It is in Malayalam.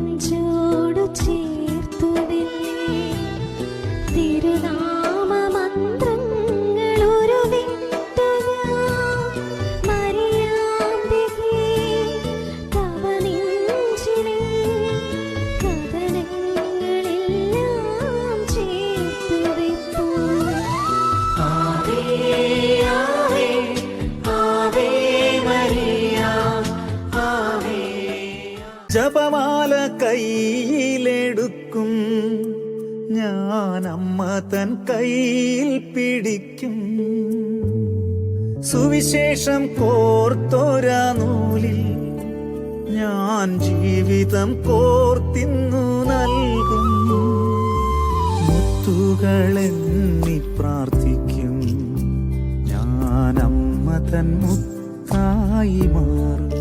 നെഞ്ചോടു ചേർത്തുവില്ലേ തിരുനാമ മന്ത്രങ്ങൾ ഉരുവിട്ടു ഞാൻ മരിയാമ്പികേ തവ നെഞ്ചിലെ കഥനങ്ങളെല്ലാം ചേർത്തുവെപ്പൂ. ആവേ ആവേ ആവേ മരിയ ആവേ. ജപമാല കയ്യിലെടുക്കും ഞാൻ, അമ്മ തൻ കയ്യിൽ പിടിക്കും. സുവിശേഷം കോർത്തോരാ നൂലിൽ ഞാൻ ജീവിതം കോർത്തിന്നു നൽകും. മുത്തുകളെന്നി പ്രാർത്ഥിക്കും ഞാൻ, അമ്മ തൻ മുത്തായി മാറും.